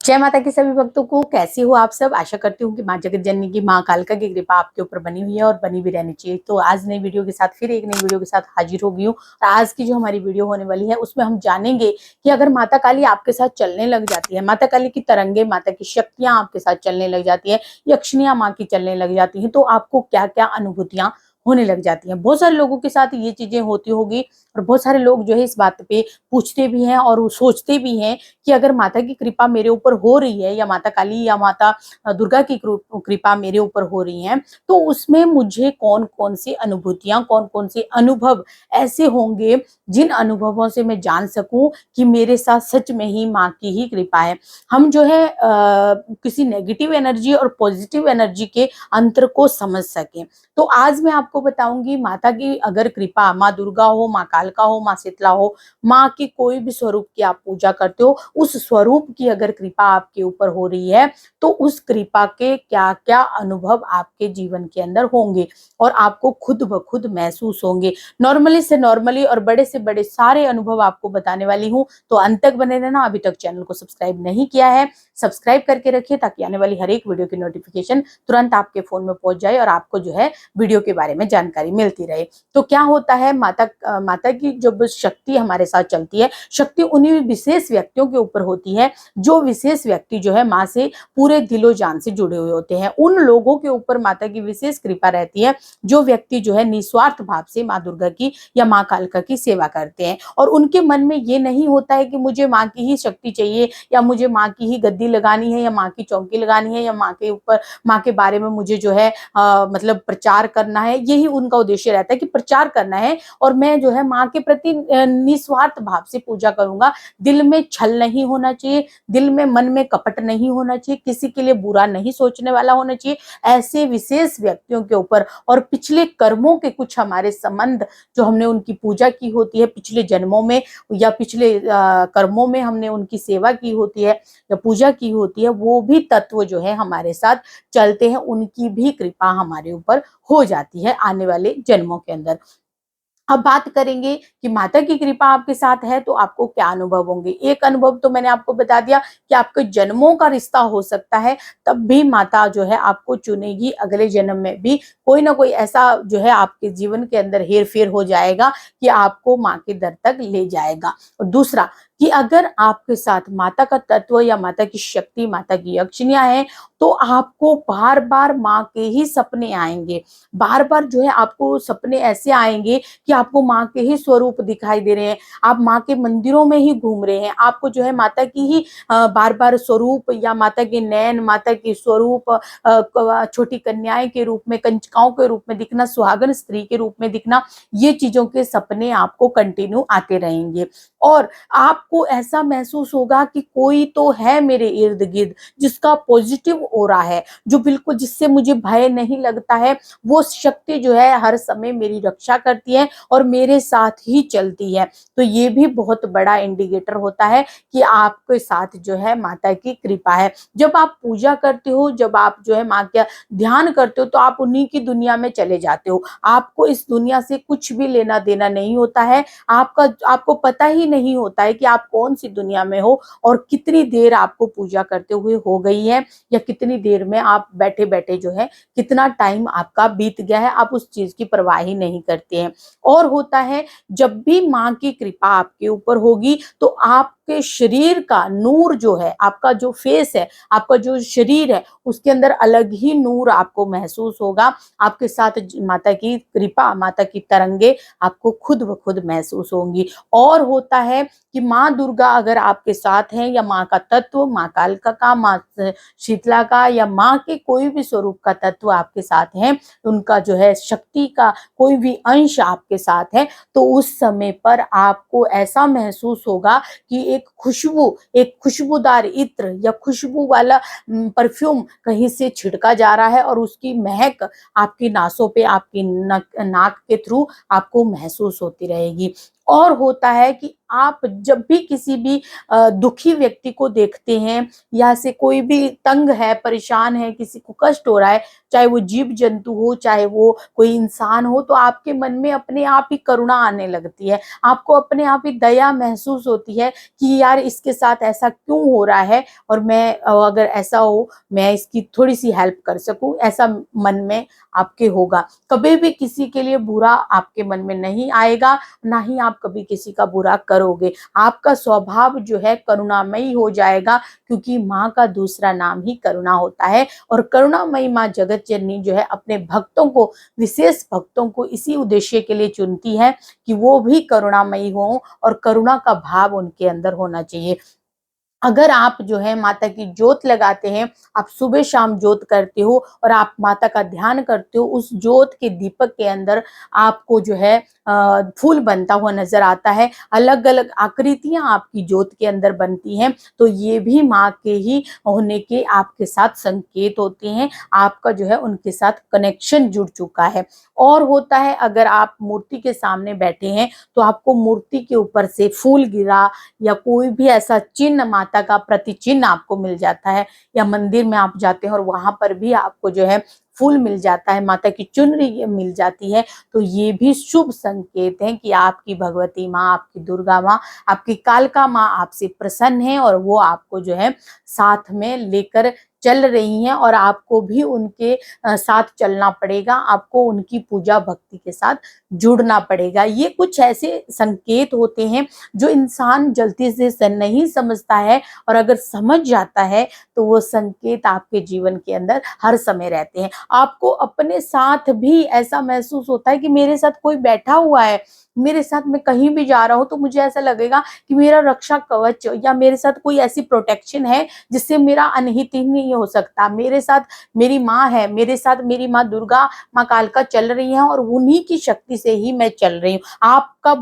जय माता की सभी भक्तों को। कैसे हो आप सब? आशा करती हूँ कि माँ जगत जननी की माँ कालका की कृपा आपके ऊपर बनी हुई है और बनी भी रहनी चाहिए। तो आज नई वीडियो के साथ फिर एक नई वीडियो के साथ हाजिर हो गई हूँ। और आज की जो हमारी वीडियो होने वाली है उसमें हम जानेंगे कि अगर माता काली आपके साथ चलने लग जाती है, माता काली की तरंगे, माता की शक्तियां आपके साथ चलने लग जाती है, यक्षिणियां माँ की चलने लग जाती है, तो आपको क्या क्या अनुभूतियां होने लग जाती हैं। बहुत सारे लोगों के साथ ये चीजें होती होगी और बहुत सारे लोग जो है इस बात पे पूछते भी हैं और सोचते भी हैं कि अगर माता की कृपा मेरे ऊपर हो रही है या माता काली या माता दुर्गा की कृपा मेरे ऊपर हो रही है, तो उसमें मुझे कौन कौन सी अनुभूतियां, कौन कौन से अनुभव ऐसे होंगे जिन अनुभवों से मैं जान सकूं कि मेरे साथ सच में ही माँ की ही कृपा है। हम जो है किसी नेगेटिव एनर्जी और पॉजिटिव एनर्जी के अंतर को समझ सकें। तो आज मैं आपको बताऊंगी माता की अगर कृपा, माँ दुर्गा हो, माँ कालका हो, माँ शीतला हो, माँ की कोई भी स्वरूप की आप पूजा करते हो, उस स्वरूप की अगर कृपा आपके ऊपर हो रही है तो उस कृपा के क्या क्या अनुभव आपके जीवन के अंदर होंगे और आपको खुद ब खुद महसूस होंगे। नॉर्मली से नॉर्मली और बड़े से बड़े सारे अनुभव आपको बताने वाली हूँ, तो अंत तक बने रहना। अभी तक चैनल को सब्सक्राइब नहीं किया है, सब्सक्राइब करके रखिए ताकि आने वाली हर एक वीडियो की नोटिफिकेशन तुरंत आपके फोन में पहुंच जाए और आपको जो है वीडियो के बारे में जानकारी मिलती रहे। तो क्या होता है, माता की जब शक्ति हमारे साथ चलती है, शक्ति उन्हीं विशेष व्यक्तियों के ऊपर होती है जो विशेष व्यक्ति जो है माँ से पूरे दिलो जान से जुड़े हुए होते हैं। उन लोगों के ऊपर माता की विशेष कृपा रहती है जो व्यक्ति जो है निस्वार्थ भाव से माँ दुर्गा की या माँ कालका की सेवा करते हैं और उनके मन में ये नहीं होता है कि मुझे माँ की ही शक्ति चाहिए या मुझे माँ की ही गद्दी लगानी है या माँ की चौकी लगानी है या माँ के ऊपर, माँ के बारे में मुझे जो है मतलब प्रचार करना है। यही उनका उद्देश्य रहता है कि प्रचार करना है और मैं जो है माँ के प्रति निस्वार्थ भाव से पूजा करूंगा। दिल में छल नहीं होना चाहिए, दिल में, मन में कपट नहीं होना चाहिए, किसी के लिए बुरा नहीं सोचने वाला होना चाहिए। ऐसे विशेष व्यक्तियों के ऊपर और पिछले कर्मों के कुछ हमारे संबंध जो हमने उनकी पूजा की होती है पिछले जन्मों में या पिछले कर्मों में हमने उनकी सेवा की होती है या पूजा की होती है, वो भी तत्व जो है हमारे साथ चलते हैं, उनकी भी कृपा हमारे ऊपर हो जाती है आने वाले जन्मों के अंदर। अब बात करेंगे कि माता की कृपा आपके साथ है तो आपको क्या अनुभव होंगे। एक अनुभव तो मैंने आपको बता दिया कि आपके जन्मों का रिश्ता हो सकता है, तब भी माता जो है आपको चुनेगी। अगले जन्म में भी कोई ना कोई ऐसा जो है आपके जीवन के अंदर हेर फेर हो जाएगा कि आपको माँ के दर तक ले जाएगा। और दूसरा कि अगर आपके साथ माता का तत्व या माता की शक्ति, माता की यक्षिणियां हैं, तो आपको बार बार माँ के ही सपने आएंगे। बार बार जो है आपको सपने ऐसे आएंगे कि आपको माँ के ही स्वरूप दिखाई दे रहे हैं, आप माँ के मंदिरों में ही घूम रहे हैं, आपको जो है माता की ही बार बार स्वरूप या माता के नैन, माता के स्वरूप छोटी कन्याएं के रूप में, कंचकाओं के रूप में दिखना, सुहागन स्त्री के रूप में दिखना, ये चीजों के सपने आपको कंटिन्यू आते रहेंगे। और आपको ऐसा महसूस होगा कि कोई तो है मेरे इर्द गिर्द जिसका पॉजिटिव ऑरा है, जो बिल्कुल जिससे मुझे भय नहीं लगता है। वो शक्ति जो है हर समय मेरी रक्षा करती है और मेरे साथ ही चलती है। तो ये भी बहुत बड़ा इंडिकेटर होता है कि आपके साथ जो है माता की कृपा है। जब आप पूजा करते हो, जब आप जो है माँ का ध्यान करते हो, तो आप उन्हीं की दुनिया में चले जाते हो। आपको इस दुनिया से कुछ भी लेना देना नहीं होता है। आपको पता ही नहीं होता है कि आप कौन सी दुनिया में हो और कितनी देर आपको पूजा करते हुए हो गई है या कितनी देर में आप बैठे बैठे जो है कितना टाइम आपका बीत गया है, आप उस चीज की परवाह ही नहीं करते हैं। और होता है जब भी माँ की कृपा आपके ऊपर होगी तो आपके शरीर का नूर जो है, आपका जो फेस है, आपका जो शरीर है, उसके अंदर अलग ही नूर आपको महसूस होगा। आपके साथ माता की कृपा, माता की तरंगे आपको खुद ब खुद महसूस होंगी। और होता है कि माँ दुर्गा अगर आपके साथ हैं या माँ का तत्व, माँ कालका का, माँ शीतला का या माँ के कोई भी स्वरूप का तत्व आपके साथ है, उनका जो है शक्ति का कोई भी अंश आपके साथ है, तो उस समय पर आपको ऐसा महसूस होगा कि एक खुशबू, एक खुशबूदार इत्र या खुशबू वाला परफ्यूम कहीं से छिड़का जा रहा है और उसकी महक आपकी नासों पे, आपकी नाक के थ्रू आपको महसूस होती रहेगी। और होता है कि आप जब भी किसी भी दुखी व्यक्ति को देखते हैं या से कोई भी तंग है, परेशान है, किसी को कष्ट हो रहा है, चाहे वो जीव जंतु हो, चाहे वो कोई इंसान हो, तो आपके मन में अपने आप ही करुणा आने लगती है। आपको अपने आप ही दया महसूस होती है कि यार इसके साथ ऐसा क्यों हो रहा है, और मैं अगर ऐसा हो मैं इसकी थोड़ी-सी हेल्प कर सकूँ, ऐसा मन में आपके होगा। कभी भी किसी के लिए बुरा आपके मन में नहीं आएगा, ना ही आप कभी किसी का बुरा करोगे। आपका स्वभाव जो है करुणामयी हो जाएगा, क्योंकि माँ का दूसरा नाम ही करुणा होता है। और करुणामयी माँ जगत जननी जो है अपने भक्तों को, विशेष भक्तों को इसी उद्देश्य के लिए चुनती है कि वो भी करुणामयी हों और करुणा का भाव उनके अंदर होना चाहिए। अगर आप जो है माता की जोत लगाते हैं, आप सुबह शाम जोत करते हो और आप माता का ध्यान करते हो, उस जोत के दीपक के अंदर आपको जो है फूल बनता हुआ नजर आता है, अलग-अलग आकृतियां आपकी जोत के अंदर बनती हैं, तो ये भी माँ के ही होने के आपके साथ संकेत होते हैं। आपका जो है उनके साथ कनेक्शन जुड़ चुका है। और होता है अगर आप मूर्ति के सामने बैठे हैं तो आपको मूर्ति के ऊपर से फूल गिरा या कोई भी ऐसा चिन्ह, माता का प्रतिचिन्ह आपको मिल जाता है, या मंदिर में आप जाते हैं और वहां पर भी आपको जो है फूल मिल जाता है, माता की चुनरी मिल जाती है, तो ये भी शुभ संकेत है कि आपकी भगवती माँ, आपकी दुर्गा माँ, आपकी कालका माँ आपसे प्रसन्न है और वो आपको जो है साथ में लेकर चल रही हैं, और आपको भी उनके साथ चलना पड़ेगा, आपको उनकी पूजा भक्ति के साथ जुड़ना पड़ेगा। ये कुछ ऐसे संकेत होते हैं जो इंसान जल्दी से नहीं समझता है, और अगर समझ जाता है तो वो संकेत आपके जीवन के अंदर हर समय रहते हैं। आपको अपने साथ भी ऐसा महसूस होता है कि मेरे साथ कोई बैठा हुआ है, मेरे साथ मैं कहीं भी जा रहा हूँ तो मुझे ऐसा लगेगा कि मेरा रक्षा कवच या मेरे साथ कोई ऐसी प्रोटेक्शन है जिससे मेरा अनहित ही नहीं हो सकता। मेरे साथ मेरी माँ है, मेरे साथ मेरी माँ दुर्गा, माँ कालका चल रही है, और उन्हीं की शक्ति से ही मैं चल रही हूँ। आपका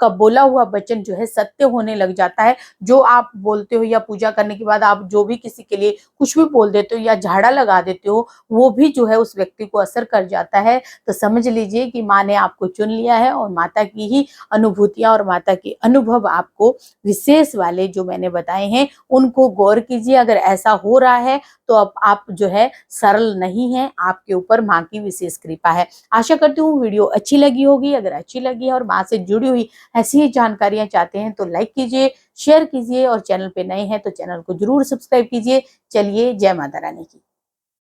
बोला हुआ वचन जो है सत्य होने लग जाता है। जो आप बोलते हो या पूजा करने के बाद आप जो भी किसी के लिए कुछ भी बोल देते हो या झाड़ा लगा देते हो, वो भी जो है उस व्यक्ति को असर कर जाता है। तो समझ लीजिए कि माँ ने आपको चुन लिया है, और माता की ही अनुभूतियां और माता के अनुभव आपको विशेष वाले जो मैंने बताए हैं उनको गौर कीजिए। अगर ऐसा हो रहा है तो अब आप जो है सरल नहीं है, आपके ऊपर माँ की विशेष कृपा है। आशा करती हूँ वीडियो अच्छी लगी होगी। अगर अच्छी लगी है और माँ से जुड़ी हुई ऐसी ही जानकारियां चाहते हैं तो लाइक कीजिए, शेयर कीजिए, और चैनल पे नए हैं तो चैनल को जरूर सब्सक्राइब कीजिए। चलिए, जय माता रानी की।